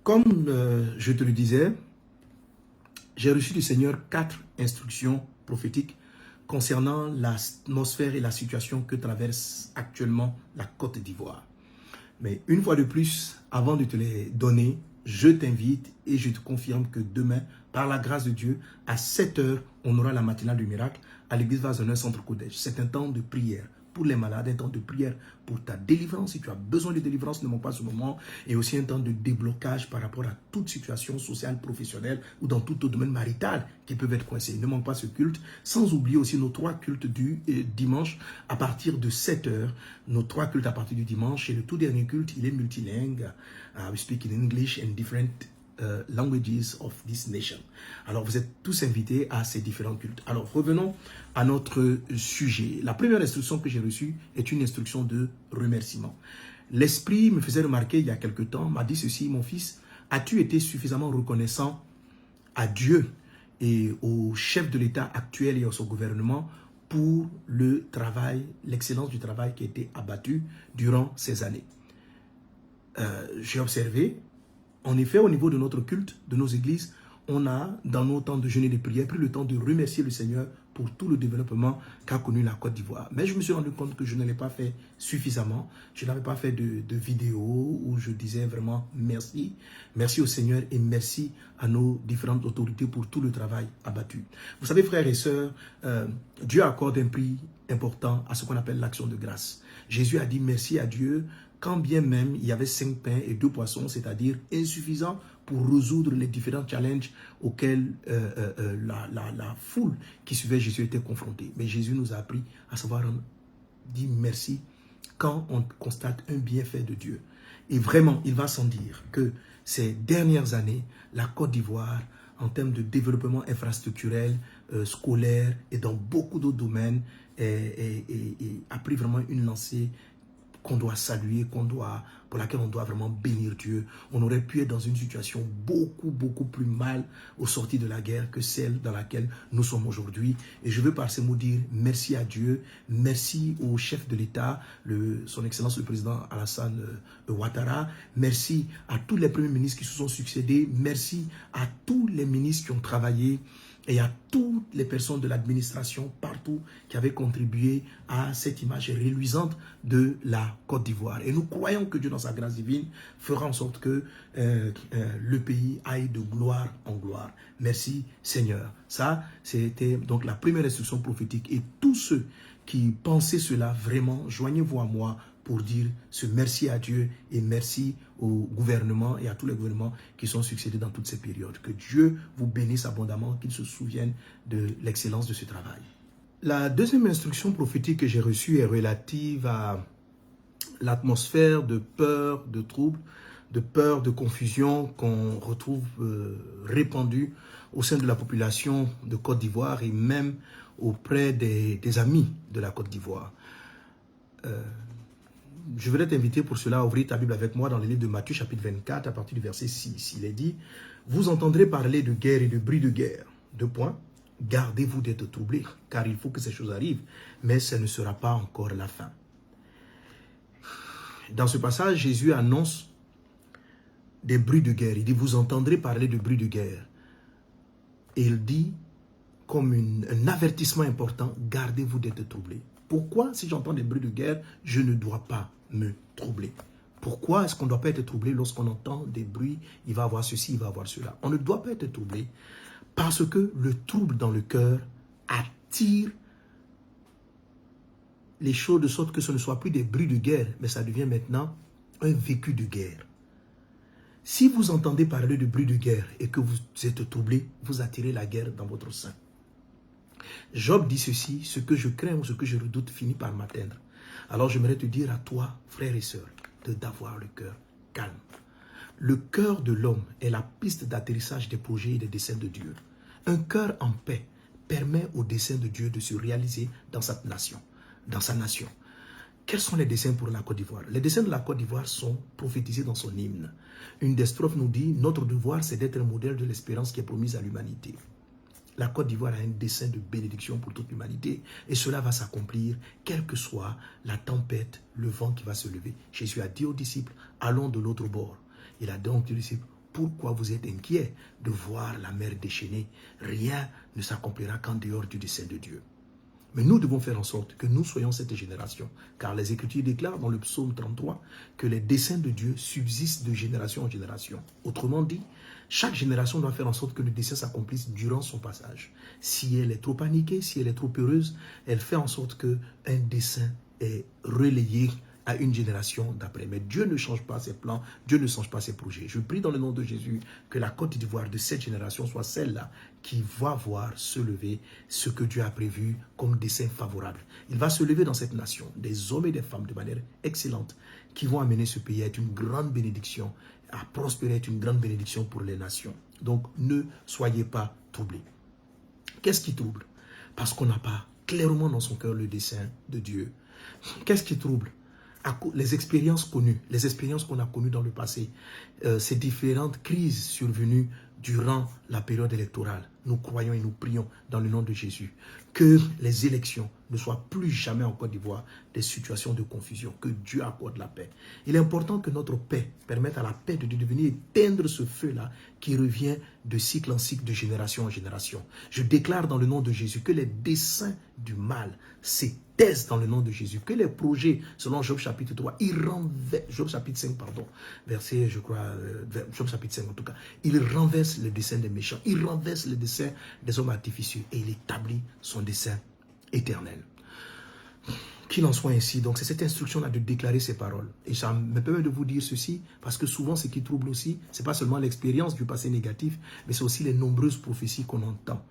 Comme je te le disais, j'ai reçu du Seigneur 4 instructions prophétiques concernant l'atmosphère et la situation que traverse actuellement la Côte d'Ivoire. Mais une fois de plus, avant de te les donner, je t'invite et je te confirme que demain, par la grâce de Dieu, à 7 h, on aura la matinale du miracle à l'église Vazonneur Centre Kodèche. C'est un temps de prière pour les malades, un temps de prière pour ta délivrance. Si tu as besoin de délivrance, ne manque pas ce moment. Et aussi un temps de déblocage par rapport à toute situation sociale, professionnelle ou dans tout domaine marital qui peuvent être coincés. Ne manque pas ce culte. Sans oublier aussi nos 3 cultes du dimanche à partir de 7 h. Nos 3 cultes à partir du dimanche. Et le tout dernier culte, il est multilingue. We speak in English and different languages of this nation. Alors, vous êtes tous invités à ces différents cultes. Alors, revenons à notre sujet. La première instruction que j'ai reçue est une instruction de remerciement. L'Esprit me faisait remarquer il y a quelque temps, m'a dit ceci: mon fils, as-tu été suffisamment reconnaissant à Dieu et au chef de l'État actuel et à son gouvernement pour le travail, l'excellence du travail qui a été abattu durant ces années? J'ai observé, en effet, au niveau de notre culte, de nos églises, on a, dans nos temps de jeûne et de prière, pris le temps de remercier le Seigneur pour tout le développement qu'a connu la Côte d'Ivoire. Mais je me suis rendu compte que je ne l'ai pas fait suffisamment. Je n'avais pas fait de vidéo où je disais vraiment merci. Merci au Seigneur et merci à nos différentes autorités pour tout le travail abattu. Vous savez, frères et sœurs, Dieu accorde un prix important à ce qu'on appelle l'action de grâce. Jésus a dit merci à Dieu quand bien même il y avait 5 pains et 2 poissons, c'est-à-dire insuffisant pour résoudre les différents challenges auxquels la foule qui suivait Jésus était confrontée. Mais Jésus nous a appris à savoir dire merci quand on constate un bienfait de Dieu. Et vraiment, il va sans dire que ces dernières années, la Côte d'Ivoire, en termes de développement infrastructurel, scolaire et dans beaucoup d'autres domaines, a pris vraiment une lancée qu'on doit saluer, pour laquelle on doit vraiment bénir Dieu. On aurait pu être dans une situation beaucoup plus mal au sorti de la guerre que celle dans laquelle nous sommes aujourd'hui. Et je veux par ces mots dire merci à Dieu, merci au chef de l'État, son Excellence le Président Alassane Ouattara, merci à tous les premiers ministres qui se sont succédés, merci à tous les ministres qui ont travaillé et à toutes les personnes de l'administration partout qui avaient contribué à cette image reluisante de la Côte d'Ivoire. Et nous croyons que Dieu, dans sa grâce divine, fera en sorte que le pays aille de gloire en gloire. Merci Seigneur. Ça, c'était donc la première instruction prophétique. Et tous ceux qui pensaient cela, vraiment, joignez-vous à moi pour dire ce merci à Dieu et merci au gouvernement et à tous les gouvernements qui sont succédés dans toutes ces périodes. Que Dieu vous bénisse abondamment, qu'il se souvienne de l'excellence de ce travail. La deuxième instruction prophétique que j'ai reçue est relative à l'atmosphère de peur, de trouble, de peur, de confusion qu'on retrouve répandue au sein de la population de Côte d'Ivoire et même auprès des amis de la Côte d'Ivoire. Je voudrais t'inviter pour cela à ouvrir ta Bible avec moi dans le livre de Matthieu chapitre 24 à partir du verset 6. Il est dit: vous entendrez parler de guerre et de bruit de guerre. 2 points. Gardez-vous d'être troublés, car il faut que ces choses arrivent, mais ce ne sera pas encore la fin. Dans ce passage, Jésus annonce des bruits de guerre. Il dit: vous entendrez parler de bruit de guerre. Et il dit, comme un avertissement important, gardez-vous d'être troublés. Pourquoi, si j'entends des bruits de guerre, je ne dois pas me troubler? Pourquoi est-ce qu'on ne doit pas être troublé lorsqu'on entend des bruits? Il va avoir ceci, il va avoir cela. On ne doit pas être troublé parce que le trouble dans le cœur attire les choses de sorte que ce ne soit plus des bruits de guerre, mais ça devient maintenant un vécu de guerre. Si vous entendez parler de bruits de guerre et que vous êtes troublé, vous attirez la guerre dans votre sein. Job dit ceci: ce que je crains ou ce que je redoute finit par m'atteindre. Alors j'aimerais te dire à toi, frères et sœurs, d'avoir le cœur calme. Le cœur de l'homme est la piste d'atterrissage des projets et des desseins de Dieu. Un cœur en paix permet aux desseins de Dieu de se réaliser dans sa nation. Quels sont les desseins pour la Côte d'Ivoire? Les desseins de la Côte d'Ivoire sont prophétisés dans son hymne. Une des strophes nous dit: notre devoir, c'est d'être un modèle de l'espérance qui est promise à l'humanité. La Côte d'Ivoire a un dessein de bénédiction pour toute l'humanité et cela va s'accomplir quelle que soit la tempête, le vent qui va se lever. Jésus a dit aux disciples: allons de l'autre bord. Il a dit aux disciples: pourquoi vous êtes inquiet de voir la mer déchaînée? Rien ne s'accomplira qu'en dehors du dessein de Dieu. Mais nous devons faire en sorte que nous soyons cette génération. Car les Écritures déclarent dans le psaume 33 que les desseins de Dieu subsistent de génération en génération. Autrement dit, chaque génération doit faire en sorte que le dessein s'accomplisse durant son passage. Si elle est trop paniquée, si elle est trop heureuse, elle fait en sorte qu'un dessein est relayé à une génération d'après. Mais Dieu ne change pas ses plans, Dieu ne change pas ses projets. Je prie dans le nom de Jésus que la Côte d'Ivoire de cette génération soit celle-là qui va voir se lever ce que Dieu a prévu comme dessein favorable. Il va se lever dans cette nation des hommes et des femmes de manière excellente qui vont amener ce pays à être une grande bénédiction, à prospérer, être une grande bénédiction pour les nations. Donc ne soyez pas troublés. Qu'est-ce qui trouble? Parce qu'on n'a pas clairement dans son cœur le dessein de Dieu. Qu'est-ce qui trouble? Les expériences connues, les expériences qu'on a connues dans le passé, ces différentes crises survenues durant la période électorale. Nous croyons et nous prions dans le nom de Jésus que les élections ne soient plus jamais en Côte d'Ivoire des situations de confusion, que Dieu accorde la paix. Il est important que notre paix permette à la paix de Dieu de venir éteindre ce feu-là qui revient de cycle en cycle, de génération en génération. Je déclare dans le nom de Jésus que les desseins du mal s'étaisent dans le nom de Jésus, que les projets, selon Job chapitre 3, Job chapitre 5, pardon, verset, je crois, Job chapitre 5 en tout cas, il renverse le dessein des méchants, il renverse le dessein des hommes artificieux et il établit son dessein éternel. Qu'il en soit ainsi. Donc c'est cette instruction-là de déclarer ces paroles. Et ça me permet de vous dire ceci, parce que souvent ce qui trouble aussi, ce n'est pas seulement l'expérience du passé négatif, mais c'est aussi les nombreuses prophéties qu'on entend,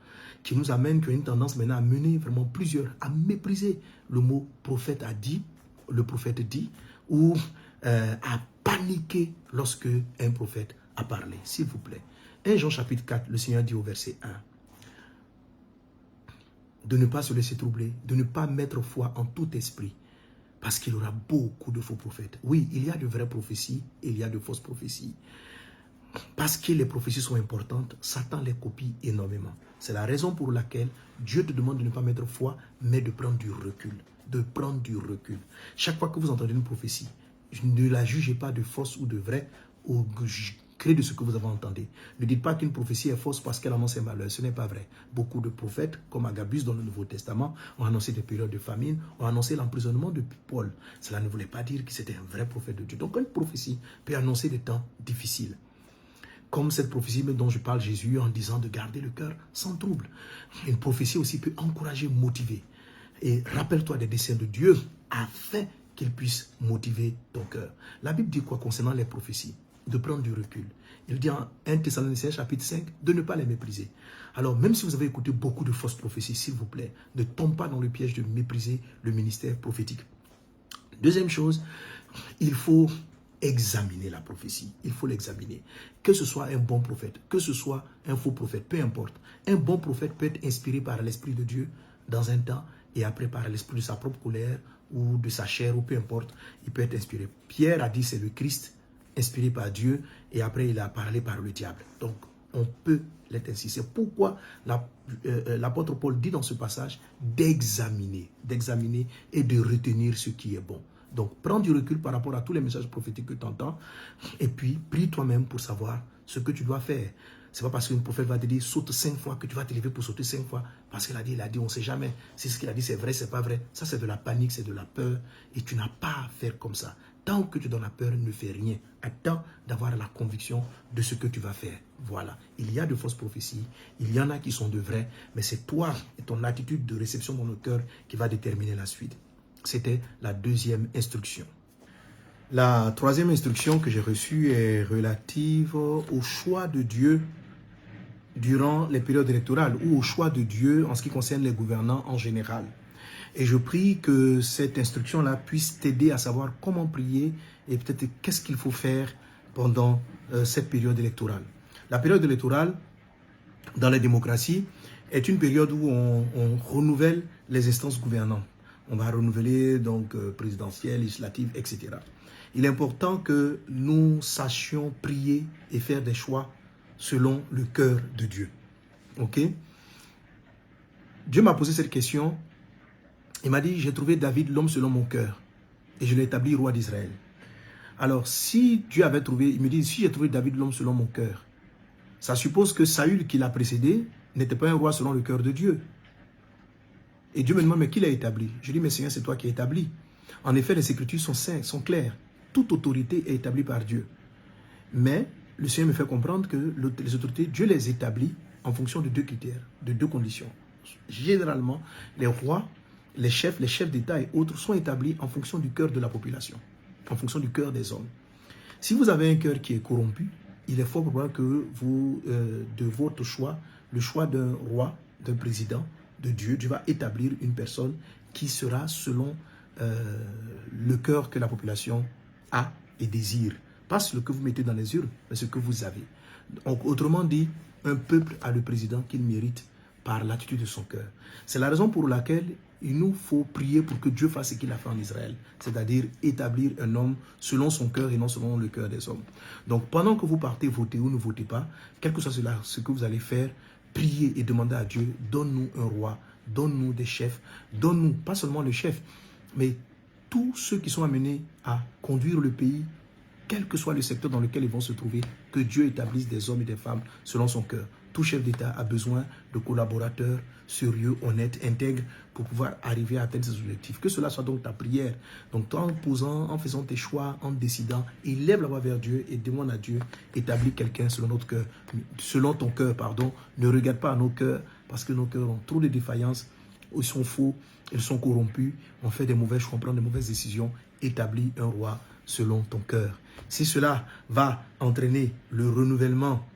qui nous amènent, qui ont une tendance maintenant à mener vraiment plusieurs, à mépriser le mot prophète a dit, le prophète dit, ou à paniquer lorsque un prophète a parlé. S'il vous plaît. 1 Jean chapitre 4, le Seigneur dit au verset 1, de ne pas se laisser troubler, de ne pas mettre foi en tout esprit, parce qu'il y aura beaucoup de faux prophètes. Oui, il y a de vraies prophéties, et il y a de fausses prophéties. Parce que les prophéties sont importantes, Satan les copie énormément. C'est la raison pour laquelle Dieu te demande de ne pas mettre foi, mais de prendre du recul. De prendre du recul. Chaque fois que vous entendez une prophétie, ne la jugez pas de fausse ou de vraie, ou créez de ce que vous avez entendu. Ne dites pas qu'une prophétie est fausse parce qu'elle annonce un malheur. Ce n'est pas vrai. Beaucoup de prophètes, comme Agabus dans le Nouveau Testament, ont annoncé des périodes de famine, ont annoncé l'emprisonnement de Paul. Cela ne voulait pas dire que c'était un vrai prophète de Dieu. Donc une prophétie peut annoncer des temps difficiles. Comme cette prophétie dont je parle Jésus en disant de garder le cœur sans trouble. Une prophétie aussi peut encourager, motiver. Et rappelle-toi des desseins de Dieu afin qu'il puisse motiver ton cœur. La Bible dit quoi concernant les prophéties? De prendre du recul. Il dit en 1 Thessaloniciens chapitre 5 de ne pas les mépriser. Alors même si vous avez écouté beaucoup de fausses prophéties, s'il vous plaît, ne tombe pas dans le piège de mépriser le ministère prophétique. Deuxième chose, il faut examiner la prophétie. Il faut l'examiner. Que ce soit un bon prophète, que ce soit un faux prophète, peu importe. Un bon prophète peut être inspiré par l'Esprit de Dieu dans un temps et après par l'esprit de sa propre colère ou de sa chair ou peu importe, il peut être inspiré. Pierre a dit c'est le Christ inspiré par Dieu et après il a parlé par le diable. Donc on peut l'être ainsi. C'est pourquoi l'apôtre Paul dit dans ce passage d'examiner et de retenir ce qui est bon. Donc prends du recul par rapport à tous les messages prophétiques que tu entends et puis prie toi-même pour savoir ce que tu dois faire. C'est pas parce qu'une prophète va te dire saute 5 fois que tu vas te lever pour sauter 5 fois. Parce qu'il a dit, on ne sait jamais. Si ce qu'il a dit c'est vrai, c'est pas vrai. Ça c'est de la panique, c'est de la peur. Et tu n'as pas à faire comme ça. Tant que tu es dans la peur, ne fais rien. Attends d'avoir la conviction de ce que tu vas faire. Voilà. Il y a de fausses prophéties. Il y en a qui sont de vraies. Mais c'est toi et ton attitude de réception dans le cœur qui va déterminer la suite. C'était la deuxième instruction. La troisième instruction que j'ai reçue est relative au choix de Dieu durant les périodes électorales ou au choix de Dieu en ce qui concerne les gouvernants en général. Et je prie que cette instruction-là puisse t'aider à savoir comment prier et peut-être qu'est-ce qu'il faut faire pendant cette période électorale. La période électorale, dans les démocraties, est une période où on renouvelle les instances gouvernantes. On va renouveler donc présidentielle, législative, etc. Il est important que nous sachions prier et faire des choix selon le cœur de Dieu. Ok? Dieu m'a posé cette question. Il m'a dit, j'ai trouvé David, l'homme selon mon cœur, et je l'ai établi roi d'Israël. Alors, si Dieu avait trouvé, il me dit, si j'ai trouvé David l'homme selon mon cœur, ça suppose que Saül qui l'a précédé n'était pas un roi selon le cœur de Dieu. Et Dieu me demande, mais qui l'a établi? Je dis, mais Seigneur, c'est toi qui l'as établi. En effet, les Écritures sont claires. Toute autorité est établie par Dieu. Mais le Seigneur me fait comprendre que les autorités, Dieu les établit en fonction de deux critères, de deux conditions. Généralement, les rois, les chefs d'État et autres sont établis en fonction du cœur de la population, en fonction du cœur des hommes. Si vous avez un cœur qui est corrompu, il est fort probable que vous, de votre choix, le choix d'un roi, d'un président, de Dieu, Dieu va établir une personne qui sera selon le cœur que la population a et désire. Pas ce que vous mettez dans les urnes, mais ce que vous avez. Donc, autrement dit, un peuple a le président qu'il mérite par l'attitude de son cœur. C'est la raison pour laquelle il nous faut prier pour que Dieu fasse ce qu'il a fait en Israël, c'est-à-dire établir un homme selon son cœur et non selon le cœur des hommes. Donc, pendant que vous partez voter ou ne votez pas, quel que soit ce que vous allez faire, priez et demandez à Dieu, donne-nous un roi, donne-nous des chefs, donne-nous, pas seulement le chef, mais tous ceux qui sont amenés à conduire le pays, quel que soit le secteur dans lequel ils vont se trouver, que Dieu établisse des hommes et des femmes selon son cœur. Tout chef d'État a besoin de collaborateurs sérieux, honnêtes, intègres pour pouvoir arriver à atteindre ses objectifs. Que cela soit donc ta prière. Donc en posant, en faisant tes choix, en décidant, élève la voix vers Dieu et demande à Dieu, établis quelqu'un selon notre cœur, selon ton cœur, pardon. Ne regarde pas à nos cœurs parce que nos cœurs ont trop de défaillances, ils sont faux, ils sont corrompus, on fait des mauvais choix, on prend des mauvaises décisions. Établis un roi selon ton cœur. Si cela va entraîner le renouvellement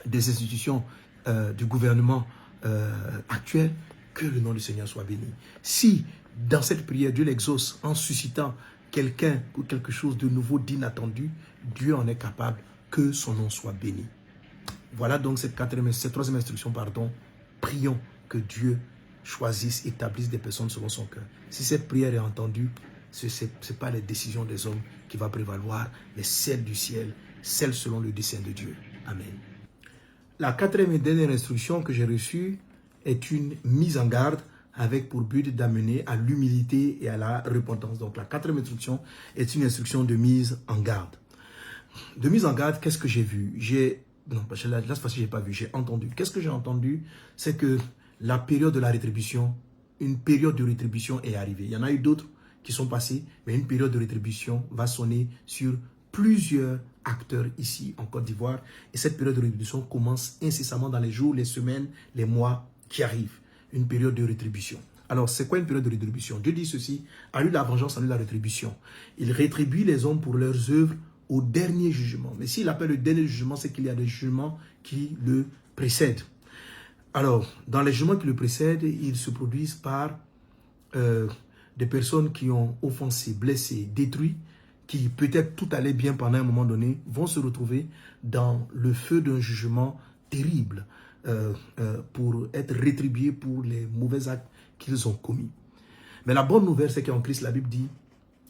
des institutions du gouvernement actuel, que le nom du Seigneur soit béni. Si dans cette prière, Dieu l'exauce en suscitant quelqu'un ou quelque chose de nouveau, d'inattendu, Dieu en est capable, que son nom soit béni. Voilà donc cette troisième instruction, pardon. Prions que Dieu choisisse, établisse des personnes selon son cœur. Si cette prière est entendue, ce n'est pas les décisions des hommes qui va prévaloir, mais celle du ciel, celle selon le dessein de Dieu. Amen. La quatrième et dernière instruction que j'ai reçue est une mise en garde avec pour but d'amener à l'humilité et à la repentance. Donc la quatrième instruction est une instruction de mise en garde. De mise en garde, qu'est-ce que j'ai vu? Non, là, cette fois-ci, je n'ai pas vu, j'ai entendu. Qu'est-ce que j'ai entendu? C'est que la période de la rétribution, une période de rétribution est arrivée. Il y en a eu d'autres qui sont passés, mais une période de rétribution va sonner sur plusieurs acteurs ici en Côte d'Ivoire. Et cette période de rétribution commence incessamment dans les jours, les semaines, les mois qui arrivent. Une période de rétribution. Alors, c'est quoi une période de rétribution? Dieu dit ceci, à lui la vengeance, à lui la rétribution. Il rétribue les hommes pour leurs œuvres au dernier jugement. Mais s'il appelle le dernier jugement, c'est qu'il y a des jugements qui le précèdent. Alors, dans les jugements qui le précèdent, ils se produisent par des personnes qui ont offensé, blessé, détruit, qui peut-être tout allait bien pendant un moment donné, vont se retrouver dans le feu d'un jugement terrible pour être rétribués pour les mauvais actes qu'ils ont commis. Mais la bonne nouvelle, c'est qu'en Christ, la Bible dit,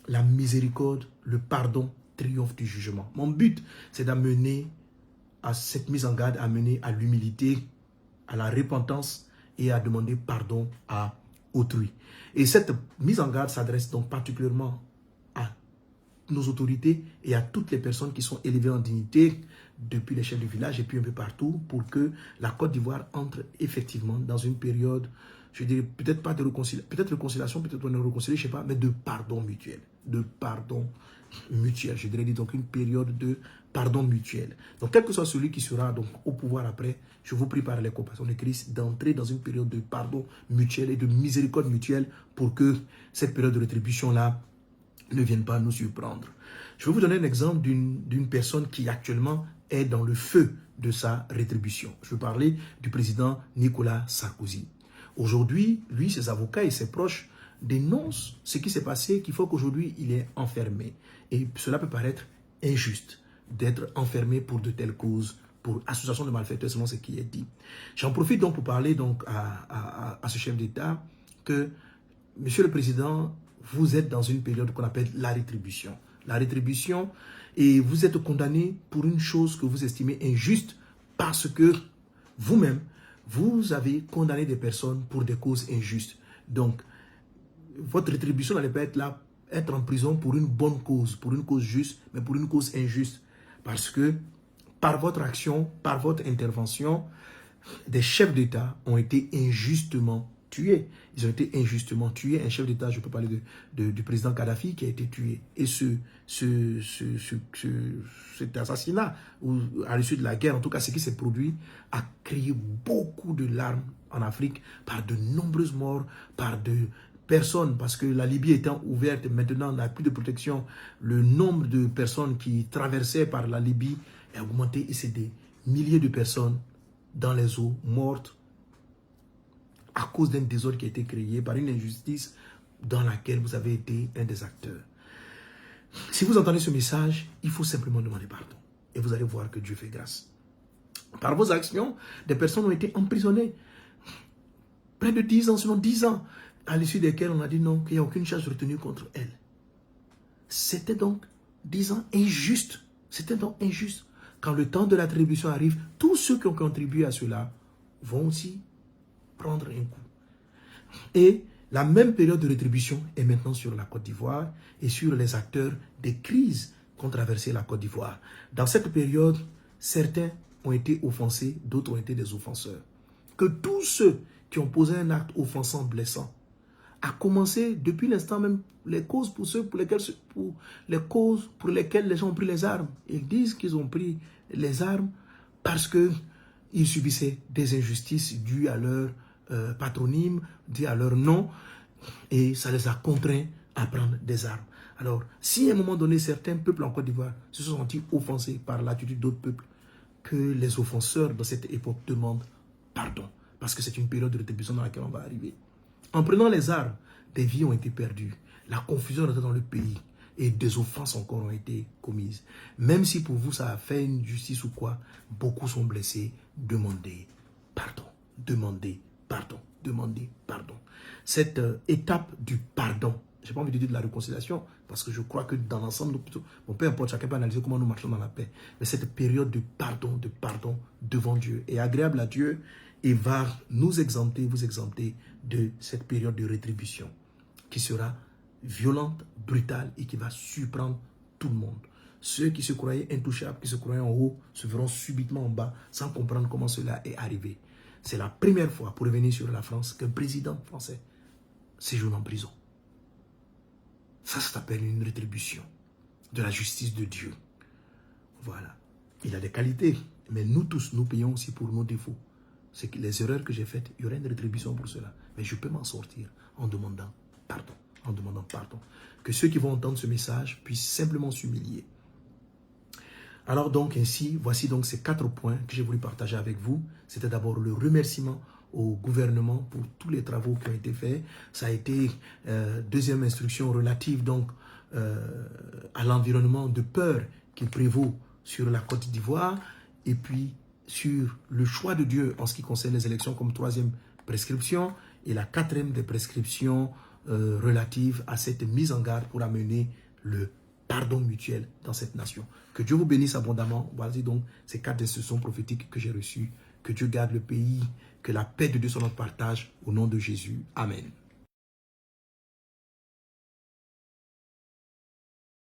la miséricorde, le pardon triomphe du jugement. Mon but, c'est d'amener à cette mise en garde, amener à l'humilité, à la repentance et à demander pardon à autrui. Et cette mise en garde s'adresse donc particulièrement à nos autorités et à toutes les personnes qui sont élevées en dignité depuis les chefs du village et puis un peu partout pour que la Côte d'Ivoire entre effectivement dans une période, je dirais peut-être pas de réconciliation, peut-être réconciliation, peut-être on est réconcilié, je ne sais pas, mais de pardon mutuel. De pardon mutuel. Je dirais donc une période de pardon mutuel. Donc quel que soit celui qui sera donc au pouvoir après, je vous prie par les compassions de Christ d'entrer dans une période de pardon mutuel et de miséricorde mutuelle pour que cette période de rétribution-là ne vienne pas nous surprendre. Je vais vous donner un exemple d'une personne qui actuellement est dans le feu de sa rétribution. Je veux parler du président Nicolas Sarkozy. Aujourd'hui, lui, ses avocats et ses proches dénoncent ce qui s'est passé, qu'il faut qu'aujourd'hui il est enfermé. Et cela peut paraître injuste d'être enfermé pour de telles causes, pour association de malfaiteurs, selon ce qui est dit. J'en profite donc pour parler donc à ce chef d'État que, Monsieur le Président, vous êtes dans une période qu'on appelle la rétribution. La rétribution, et vous êtes condamné pour une chose que vous estimez injuste parce que vous-même, vous avez condamné des personnes pour des causes injustes. Donc, votre rétribution n'allait pas être là, être en prison pour une bonne cause, pour une cause juste, mais pour une cause injuste. Parce que par votre action, par votre intervention, des chefs d'État ont été injustement tués. Ils ont été injustement tués. Un chef d'État, je peux parler du président Kadhafi qui a été tué. Et cet assassinat, ou à l'issue de la guerre, en tout cas ce qui s'est produit, a créé beaucoup de larmes en Afrique par de nombreuses morts, par de personnes, parce que la Libye étant ouverte, maintenant n'a plus de protection, le nombre de personnes qui traversaient par la Libye a augmenté et c'est des milliers de personnes dans les eaux mortes à cause d'un désordre qui a été créé par une injustice dans laquelle vous avez été un des acteurs. Si vous entendez ce message, il faut simplement demander pardon et vous allez voir que Dieu fait grâce. Par vos actions, des personnes ont été emprisonnées. Près de 10 ans, sinon 10 ans, à l'issue desquels on a dit non, qu'il n'y a aucune charge retenue contre elles. C'était donc 10 ans injuste. C'était donc injuste. Quand le temps de l'attribution arrive, tous ceux qui ont contribué à cela vont aussi prendre un coup. Et la même période de rétribution est maintenant sur la Côte d'Ivoire et sur les acteurs des crises qu'ont traversé la Côte d'Ivoire. Dans cette période, certains ont été offensés, d'autres ont été des offenseurs. Que tous ceux qui ont posé un acte offensant, blessant, à commencer depuis l'instant même les causes pour lesquelles les gens ont pris les armes. Ils disent qu'ils ont pris les armes parce qu'ils subissaient des injustices dues à leur patronyme, dues à leur nom, et ça les a contraints à prendre des armes. Alors, si à un moment donné, certains peuples en Côte d'Ivoire se sont sentis offensés par l'attitude d'autres peuples, que les offenseurs de cette époque demandent pardon, parce que c'est une période de rétribution dans laquelle on va arriver. En prenant les armes, des vies ont été perdues, la confusion était dans le pays et des offenses encore ont été commises. Même si pour vous ça a fait une justice ou quoi, beaucoup sont blessés. Demandez pardon, demandez pardon, demandez pardon. Cette étape du pardon, je n'ai pas envie de dire de la réconciliation, parce que je crois que dans l'ensemble, bon, peu importe, chacun peut analyser comment nous marchons dans la paix. Mais cette période de pardon devant Dieu est agréable à Dieu et va nous exempter, vous exempter de cette période de rétribution qui sera violente, brutale et qui va surprendre tout le monde. Ceux qui se croyaient intouchables, qui se croyaient en haut, se verront subitement en bas sans comprendre comment cela est arrivé. C'est la première fois, pour revenir sur la France, qu'un président français séjourne en prison. Ça s'appelle une rétribution de la justice de Dieu. Voilà. Il a des qualités, mais nous tous, nous payons aussi pour nos défauts. C'est que les erreurs que j'ai faites, il y aura une rétribution pour cela. Mais je peux m'en sortir en demandant pardon. En demandant pardon. Que ceux qui vont entendre ce message puissent simplement s'humilier. Alors donc ainsi, voici donc ces 4 points que j'ai voulu partager avec vous. C'était d'abord le remerciement au gouvernement pour tous les travaux qui ont été faits. Ça a été deuxième instruction relative donc à l'environnement de peur qui prévaut sur la Côte d'Ivoire et puis sur le choix de Dieu en ce qui concerne les élections comme troisième prescription et la quatrième des prescriptions relatives à cette mise en garde pour amener le pardon mutuel dans cette nation. Que Dieu vous bénisse abondamment. Voici donc ces 4 instructions prophétiques que j'ai reçues. Que Dieu garde le pays, que la paix de Dieu soit notre partage au nom de Jésus. Amen.